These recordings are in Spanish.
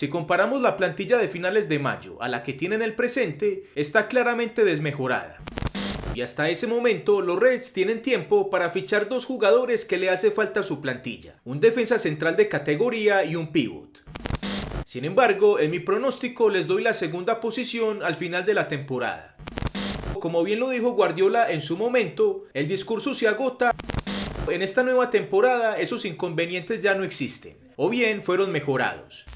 Si comparamos la plantilla de finales de mayo a la que tiene en el presente, está claramente desmejorada. Y hasta ese momento los Reds tienen tiempo para fichar dos jugadores que le hace falta a su plantilla, un defensa central de categoría y un pivot. Sin embargo, en mi pronóstico les doy la segunda posición al final de la temporada. Como bien lo dijo Guardiola en su momento, el discurso se agota. En esta nueva temporada esos inconvenientes ya no existen, o bien fueron mejorados.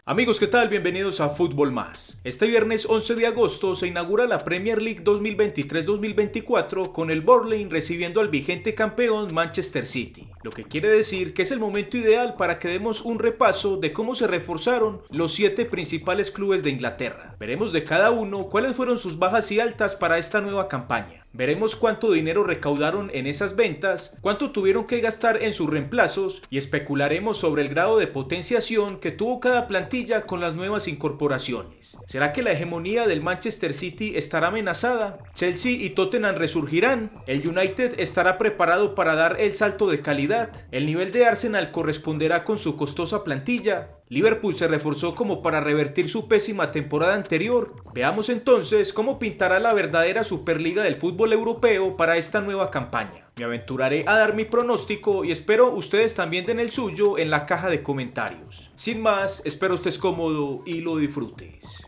Amigos, ¿qué tal? Bienvenidos a Fútbol Más. Este viernes 11 de agosto se inaugura la Premier League 2023-2024 con el Burnley recibiendo al vigente campeón Manchester City, lo que quiere decir que es el momento ideal para que demos un repaso de cómo se reforzaron los 7 principales clubes de Inglaterra. Veremos de cada uno cuáles fueron sus bajas y altas para esta nueva campaña. Veremos cuánto dinero recaudaron en esas ventas, cuánto tuvieron que gastar en sus reemplazos y especularemos sobre el grado de potenciación que tuvo cada plantilla con las nuevas incorporaciones. ¿Será que la hegemonía del Manchester City estará amenazada? ¿Chelsea y Tottenham resurgirán? ¿El United estará preparado para dar el salto de calidad? ¿El nivel de Arsenal corresponderá con su costosa plantilla? ¿Liverpool se reforzó como para revertir su pésima temporada anterior? Veamos entonces cómo pintará la verdadera Superliga del fútbol europeo para esta nueva campaña. Me aventuraré a dar mi pronóstico y espero ustedes también den el suyo en la caja de comentarios. Sin más, espero estés cómodo y lo disfrutes.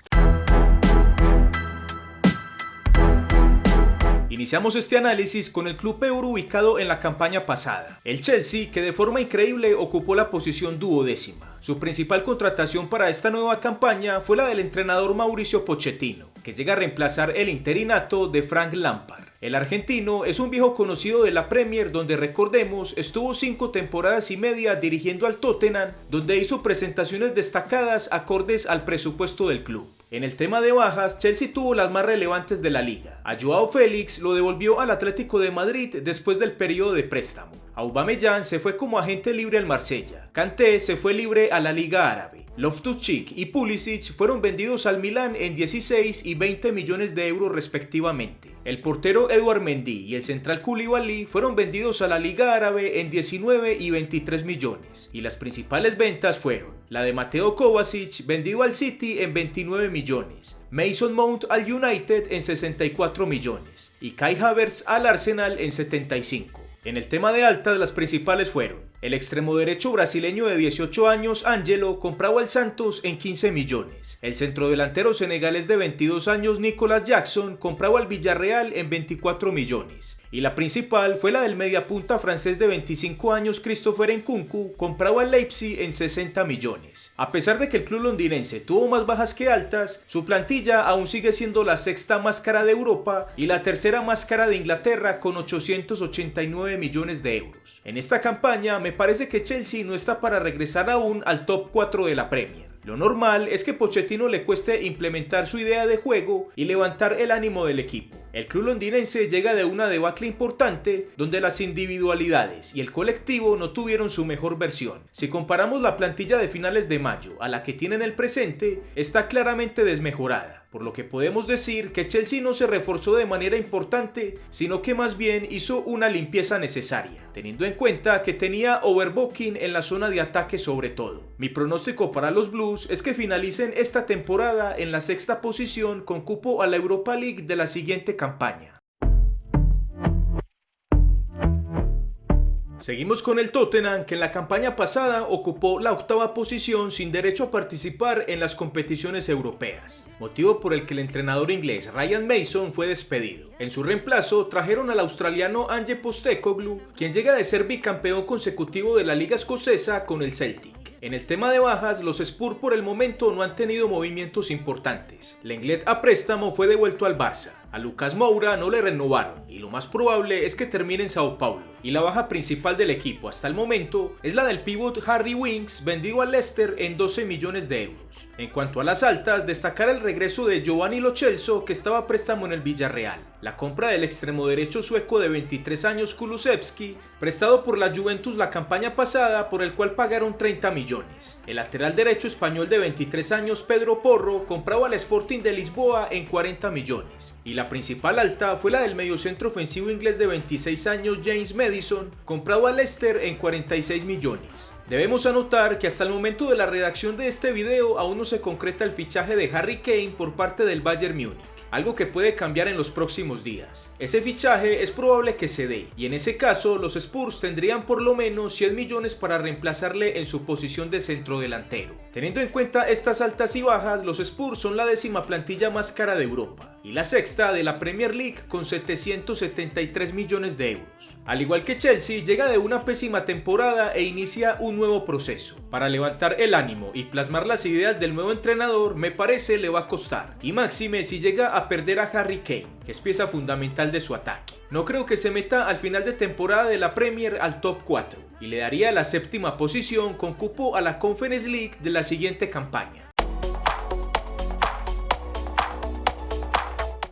Iniciamos este análisis con el club peor ubicado en la campaña pasada, el Chelsea, que de forma increíble ocupó la posición 12ª. Su principal contratación para esta nueva campaña fue la del entrenador Mauricio Pochettino, que llega a reemplazar el interinato de Frank Lampard. El argentino es un viejo conocido de la Premier donde, recordemos, estuvo 5 temporadas y media dirigiendo al Tottenham, donde hizo presentaciones destacadas acordes al presupuesto del club. En el tema de bajas, Chelsea tuvo las más relevantes de la liga. A Joao Félix lo devolvió al Atlético de Madrid después del periodo de préstamo. Aubameyang se fue como agente libre al Marsella. Kanté se fue libre a la Liga Árabe. Loftus-Cheek y Pulisic fueron vendidos al Milán en 16 y 20 millones de euros respectivamente. El portero Edouard Mendy y el central Koulibaly fueron vendidos a la Liga Árabe en 19 y 23 millones. Y las principales ventas fueron la de Mateo Kovacic, vendido al City en 29 millones. Mason Mount al United en 64 millones. Y Kai Havertz al Arsenal en 75. En el tema de altas, las principales fueron el extremo derecho brasileño de 18 años, Ángelo, comprado al Santos en 15 millones. El centrodelantero senegalés de 22 años, Nicolas Jackson, comprado al Villarreal en 24 millones. Y la principal fue la del mediapunta francés de 25 años, Christopher Nkunku, comprado al Leipzig en 60 millones. A pesar de que el club londinense tuvo más bajas que altas, su plantilla aún sigue siendo la 6ª más cara de Europa y la 3ª más cara de Inglaterra con 889 millones de euros. En esta campaña me parece que Chelsea no está para regresar aún al top 4 de la Premier. Lo normal es que Pochettino le cueste implementar su idea de juego y levantar el ánimo del equipo. El club londinense llega de una debacle importante donde las individualidades y el colectivo no tuvieron su mejor versión. Si comparamos la plantilla de finales de mayo a la que tiene en el presente, está claramente desmejorada, por lo que podemos decir que Chelsea no se reforzó de manera importante, sino que más bien hizo una limpieza necesaria, teniendo en cuenta que tenía overbooking en la zona de ataque sobre todo. Mi pronóstico para los Blues es que finalicen esta temporada en la 6ª posición con cupo a la Europa League de la siguiente campaña. Seguimos con el Tottenham, que en la campaña pasada ocupó la 8ª posición sin derecho a participar en las competiciones europeas, motivo por el que el entrenador inglés Ryan Mason fue despedido. En su reemplazo trajeron al australiano Ange Postecoglou, quien llega de ser bicampeón consecutivo de la Liga Escocesa con el Celtic. En el tema de bajas, los Spurs por el momento no han tenido movimientos importantes. Lenglet a préstamo fue devuelto al Barça. A Lucas Moura no le renovaron y lo más probable es que termine en Sao Paulo. Y la baja principal del equipo hasta el momento es la del pívot Harry Winks, vendido al Leicester en 12 millones de euros. En cuanto a las altas, destacar el regreso de Giovanni Lo Celso, que estaba a préstamo en el Villarreal. La compra del extremo derecho sueco de 23 años Kulusevski, prestado por la Juventus la campaña pasada, por el cual pagaron 30 millones. El lateral derecho español de 23 años Pedro Porro, comprado al Sporting de Lisboa en 40 millones. Y la principal alta fue la del mediocentro ofensivo inglés de 26 años James Maddison, comprado al Leicester en 46 millones. Debemos anotar que hasta el momento de la redacción de este video aún no se concreta el fichaje de Harry Kane por parte del Bayern Múnich, algo que puede cambiar en los próximos días. Ese fichaje es probable que se dé, y en ese caso los Spurs tendrían por lo menos 100 millones para reemplazarle en su posición de centrodelantero. Teniendo en cuenta estas altas y bajas, los Spurs son la 10ª plantilla más cara de Europa y la 6ª de la Premier League con 773 millones de euros. Al igual que Chelsea, llega de una pésima temporada e inicia un nuevo proceso. Para levantar el ánimo y plasmar las ideas del nuevo entrenador, me parece le va a costar, y máxime si llega a perder a Harry Kane, que es pieza fundamental de su ataque. No creo que se meta al final de temporada de la Premier al top 4 y le daría la 7ª posición con cupo a la Conference League de la siguiente campaña.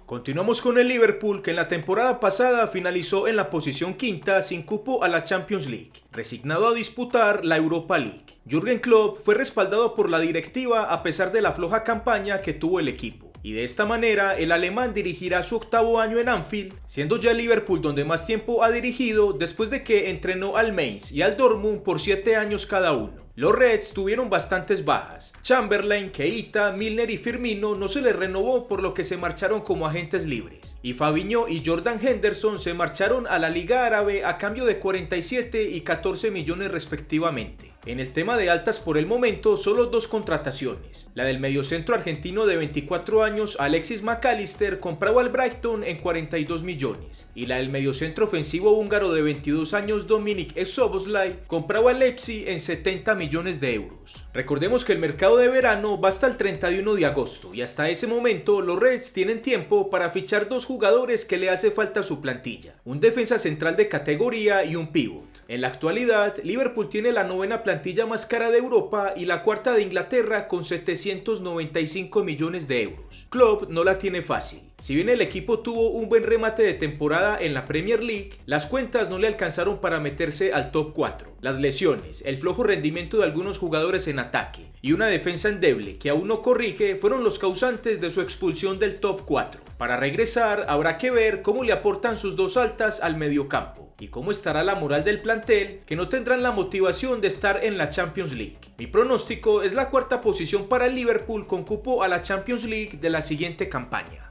Continuamos con el Liverpool, que en la temporada pasada finalizó en la posición 5ª sin cupo a la Champions League, resignado a disputar la Europa League. Jürgen Klopp fue respaldado por la directiva a pesar de la floja campaña que tuvo el equipo, y de esta manera el alemán dirigirá su 8º año en Anfield, siendo ya el Liverpool donde más tiempo ha dirigido después de que entrenó al Mainz y al Dortmund por 7 años cada uno. Los Reds tuvieron bastantes bajas. Chamberlain, Keita, Milner y Firmino no se les renovó, por lo que se marcharon como agentes libres. Y Fabinho y Jordan Henderson se marcharon a la Liga Árabe a cambio de 47 y 14 millones respectivamente. En el tema de altas por el momento, solo 2 contrataciones. La del mediocentro argentino de 24 años Alexis McAllister, comprado al Brighton en 42 millones. Y la del mediocentro ofensivo húngaro de 22 años Dominik Szoboszlai, comprado al Leipzig en 70 millones de euros. Recordemos que el mercado de verano va hasta el 31 de agosto y hasta ese momento los Reds tienen tiempo para fichar 2 jugadores que le hace falta a su plantilla, un defensa central de categoría y un pívot. En la actualidad, Liverpool tiene la 9ª plantilla más cara de Europa y la 4ª de Inglaterra con 795 millones de euros. Klopp no la tiene fácil. Si bien el equipo tuvo un buen remate de temporada en la Premier League, las cuentas no le alcanzaron para meterse al top 4. Las lesiones, el flojo rendimiento de algunos jugadores en ataque y una defensa endeble que aún no corrige fueron los causantes de su expulsión del top 4. Para regresar, habrá que ver cómo le aportan sus 2 altas al mediocampo y cómo estará la moral del plantel, que no tendrán la motivación de estar en la Champions League. Mi pronóstico es la 4ª posición para el Liverpool con cupo a la Champions League de la siguiente campaña.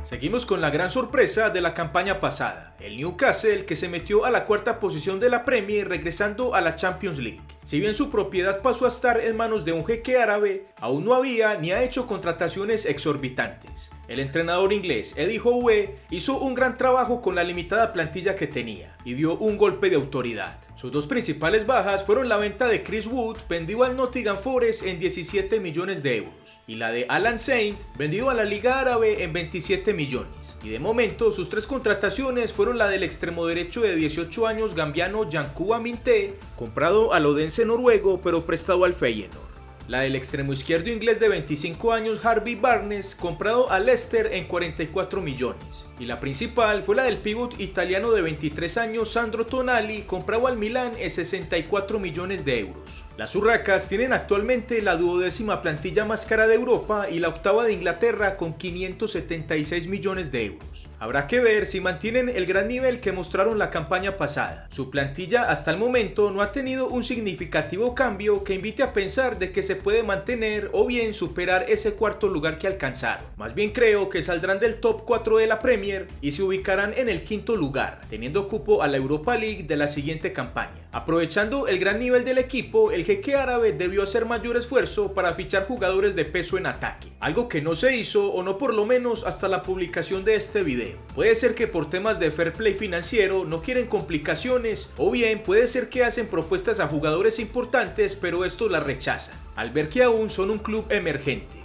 Seguimos con la gran sorpresa de la campaña pasada, el Newcastle, que se metió a la 4ª posición de la Premier regresando a la Champions League. Si bien su propiedad pasó a estar en manos de un jeque árabe, aún no había ni ha hecho contrataciones exorbitantes. El entrenador inglés Eddie Howe hizo un gran trabajo con la limitada plantilla que tenía y dio un golpe de autoridad. Sus 2 principales bajas fueron la venta de Chris Wood, vendido al Nottingham Forest en 17 millones de euros, y la de Alan Saint, vendido a la Liga Árabe en 27 millones. Y de momento sus 3 contrataciones fueron la del extremo derecho de 18 años gambiano Yankuba Minteh, comprado al Odense noruego pero prestado al Feyenoord. La del extremo izquierdo inglés de 25 años Harvey Barnes, comprado al Leicester en 44 millones. Y la principal fue la del pívot italiano de 23 años Sandro Tonali, comprado al Milan en 64 millones de euros. Las urracas tienen actualmente la 12ª plantilla más cara de Europa y la 8ª de Inglaterra con 576 millones de euros. Habrá que ver si mantienen el gran nivel que mostraron la campaña pasada. Su plantilla hasta el momento no ha tenido un significativo cambio que invite a pensar de que se puede mantener o bien superar ese 4º lugar que alcanzaron. Más bien creo que saldrán del top 4 de la Premier y se ubicarán en el 5º lugar, teniendo cupo a la Europa League de la siguiente campaña. Aprovechando el gran nivel del equipo, el jeque árabe debió hacer mayor esfuerzo para fichar jugadores de peso en ataque, algo que no se hizo, o no por lo menos hasta la publicación de este video. Puede ser que por temas de fair play financiero no quieren complicaciones, o bien puede ser que hacen propuestas a jugadores importantes pero estos las rechazan, al ver que aún son un club emergente.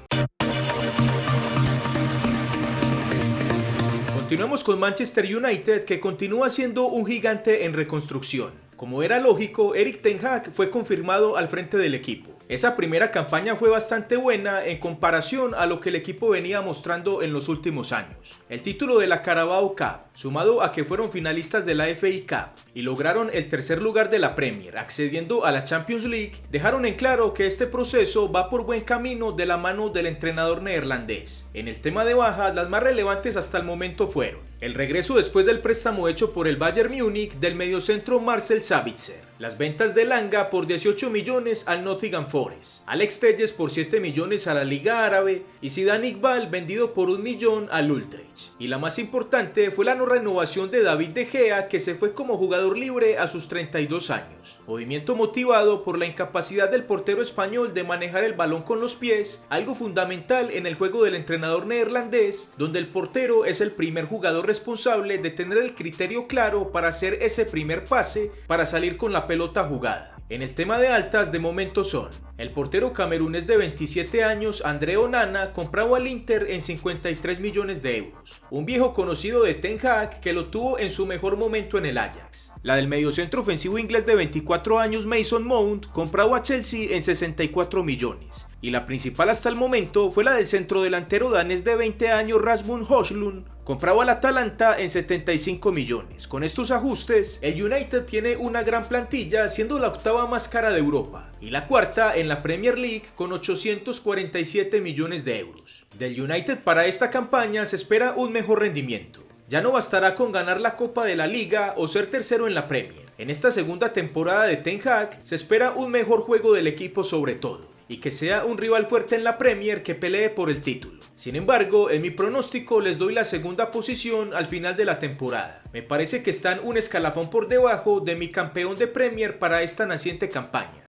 Continuamos con Manchester United, que continúa siendo un gigante en reconstrucción. Como era lógico, Erik ten Hag fue confirmado al frente del equipo. Esa primera campaña fue bastante buena en comparación a lo que el equipo venía mostrando en los últimos años. El título de la Carabao Cup, sumado a que fueron finalistas de la FA Cup y lograron el 3er lugar de la Premier, accediendo a la Champions League, dejaron en claro que este proceso va por buen camino de la mano del entrenador neerlandés. En el tema de bajas, las más relevantes hasta el momento fueron El regreso después del préstamo hecho por el Bayern Múnich del mediocentro Marcel Sabitzer. Las ventas de Langa por 18 millones al Nottingham Forest, Alex Telles por 7 millones a la Liga Árabe y Zidane Iqbal vendido por 1 millón al Utrecht. Y la más importante fue la no renovación de David De Gea, que se fue como jugador libre a sus 32 años. Movimiento motivado por la incapacidad del portero español de manejar el balón con los pies, algo fundamental en el juego del entrenador neerlandés, donde el portero es el primer jugador responsable de tener el criterio claro para hacer ese primer pase para salir con la pelota jugada. En el tema de altas, de momento son: el portero camerunés de 27 años André Onana, comprado al Inter en 53 millones de euros. Un viejo conocido de Ten Hag que lo tuvo en su mejor momento en el Ajax. La del mediocentro ofensivo inglés de 24 años Mason Mount, comprado a Chelsea en 64 millones. Y la principal hasta el momento fue la del centrodelantero danés de 20 años Rasmus Højlund, comprado al Atalanta en 75 millones. Con estos ajustes, el United tiene una gran plantilla, siendo la octava más cara de Europa y la cuarta en la Premier League con 847 millones de euros. Del United para esta campaña se espera un mejor rendimiento. Ya no bastará con ganar la Copa de la Liga o ser tercero en la Premier. En esta segunda temporada de Ten Hag se espera un mejor juego del equipo sobre todo, y que sea un rival fuerte en la Premier que pelee por el título. Sin embargo, en mi pronóstico les doy la segunda posición al final de la temporada. Me parece que están un escalafón por debajo de mi campeón de Premier para esta naciente campaña.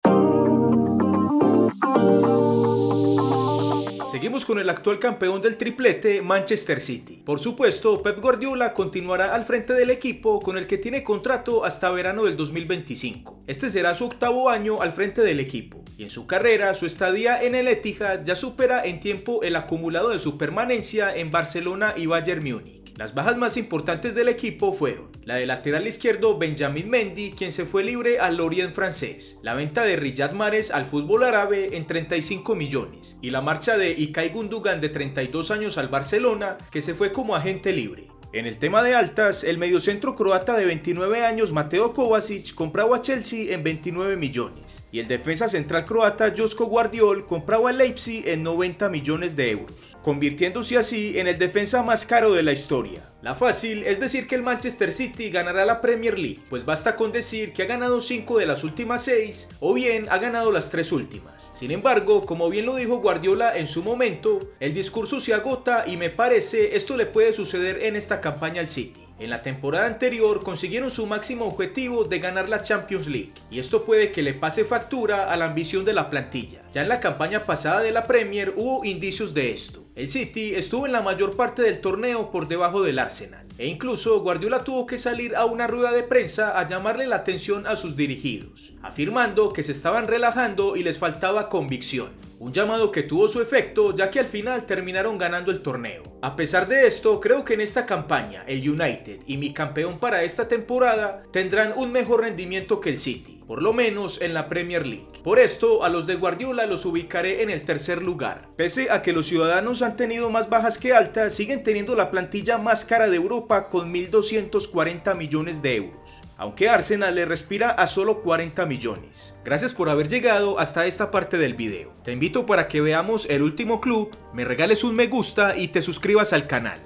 Seguimos con el actual campeón del triplete, Manchester City. Por supuesto, Pep Guardiola continuará al frente del equipo, con el que tiene contrato hasta verano del 2025. Este será su octavo año al frente del equipo, y en su carrera, su estadía en el Etihad ya supera en tiempo el acumulado de su permanencia en Barcelona y Bayern Múnich. Las bajas más importantes del equipo fueron la del lateral izquierdo Benjamin Mendy, quien se fue libre al Lorient francés, la venta de Riyad Mahrez al fútbol árabe en 35 millones y la marcha de Ilkay Gundogan de 32 años al Barcelona, que se fue como agente libre. En el tema de altas, el mediocentro croata de 29 años Mateo Kovacic, comprado a Chelsea en 29 millones y el defensa central croata Joško Gvardiol, comprado a Leipzig en 90 millones de euros, convirtiéndose así en el defensa más caro de la historia. La fácil es decir que el Manchester City ganará la Premier League, pues basta con decir que ha ganado 5 de las últimas 6 o bien ha ganado las 3 últimas. Sin embargo, como bien lo dijo Guardiola en su momento, el discurso se agota y me parece esto le puede suceder en esta campaña al City. En la temporada anterior consiguieron su máximo objetivo de ganar la Champions League, y esto puede que le pase factura a la ambición de la plantilla. Ya en la campaña pasada de la Premier hubo indicios de esto. El City estuvo en la mayor parte del torneo por debajo del Arsenal, e incluso Guardiola tuvo que salir a una rueda de prensa a llamarle la atención a sus dirigidos, afirmando que se estaban relajando y les faltaba convicción. Un llamado que tuvo su efecto, ya que al final terminaron ganando el torneo. A pesar de esto, creo que en esta campaña el United y mi campeón para esta temporada tendrán un mejor rendimiento que el City, por lo menos en la Premier League. Por esto, a los de Guardiola los ubicaré en el tercer lugar. Pese a que los ciudadanos han tenido más bajas que altas, siguen teniendo la plantilla más cara de Europa con 1.240 millones de euros. Aunque Arsenal le respira a solo 40 millones. Gracias por haber llegado hasta esta parte del video. Te invito para que veamos el último club, me regales un me gusta y te suscribas al canal.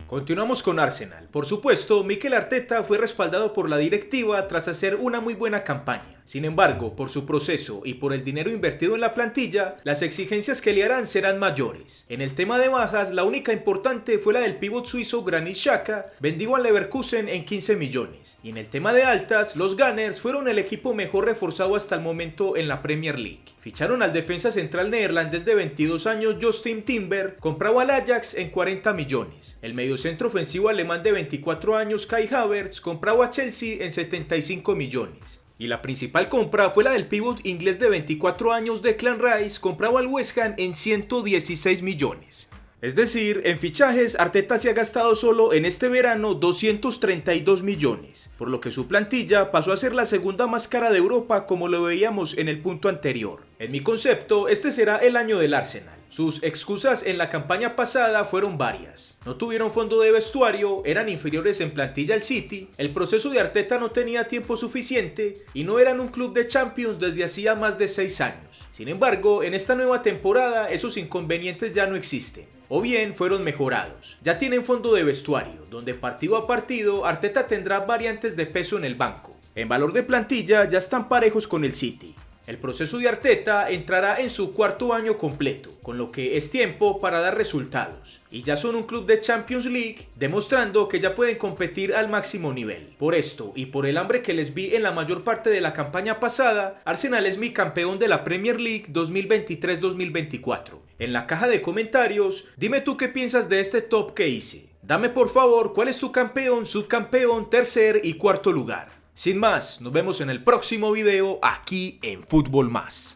Continuamos con Arsenal. Por supuesto, Mikel Arteta fue respaldado por la directiva tras hacer una muy buena campaña. Sin embargo, por su proceso y por el dinero invertido en la plantilla, las exigencias que le harán serán mayores. En el tema de bajas, la única importante fue la del pívot suizo Granit Xhaka, vendido al Leverkusen en 15 millones. Y en el tema de altas, los Gunners fueron el equipo mejor reforzado hasta el momento en la Premier League. Ficharon al defensa central neerlandés de 22 años Justin Timber, comprado al Ajax en 40 millones. El mediocentro ofensivo alemán de 24 años Kai Havertz, comprado a Chelsea en 75 millones. Y la principal compra fue la del pívot inglés de 24 años Declan Rice, comprado al West Ham en 116 millones. Es decir, en fichajes Arteta se ha gastado solo en este verano 232 millones, por lo que su plantilla pasó a ser la segunda más cara de Europa, como lo veíamos en el punto anterior. En mi concepto, este será el año del Arsenal. Sus excusas en la campaña pasada fueron varias. No tuvieron fondo de vestuario, eran inferiores en plantilla al City, el proceso de Arteta no tenía tiempo suficiente y no eran un club de Champions desde hacía más de 6 años. Sin embargo, en esta nueva temporada esos inconvenientes ya no existen. o bien fueron mejorados. Ya tienen fondo de vestuario, donde partido a partido Arteta tendrá variantes de peso en el banco. En valor de plantilla ya están parejos con el City. El proceso de Arteta entrará en su cuarto año completo, con lo que es tiempo para dar resultados. Y ya son un club de Champions League, demostrando que ya pueden competir al máximo nivel. Por esto y por el hambre que les vi en la mayor parte de la campaña pasada, Arsenal es mi campeón de la Premier League 2023-2024. En la caja de comentarios, dime tú qué piensas de este top que hice. Dame por favor cuál es tu campeón, subcampeón, tercer y cuarto lugar. Sin más, nos vemos en el próximo video aquí en Fútbol Más.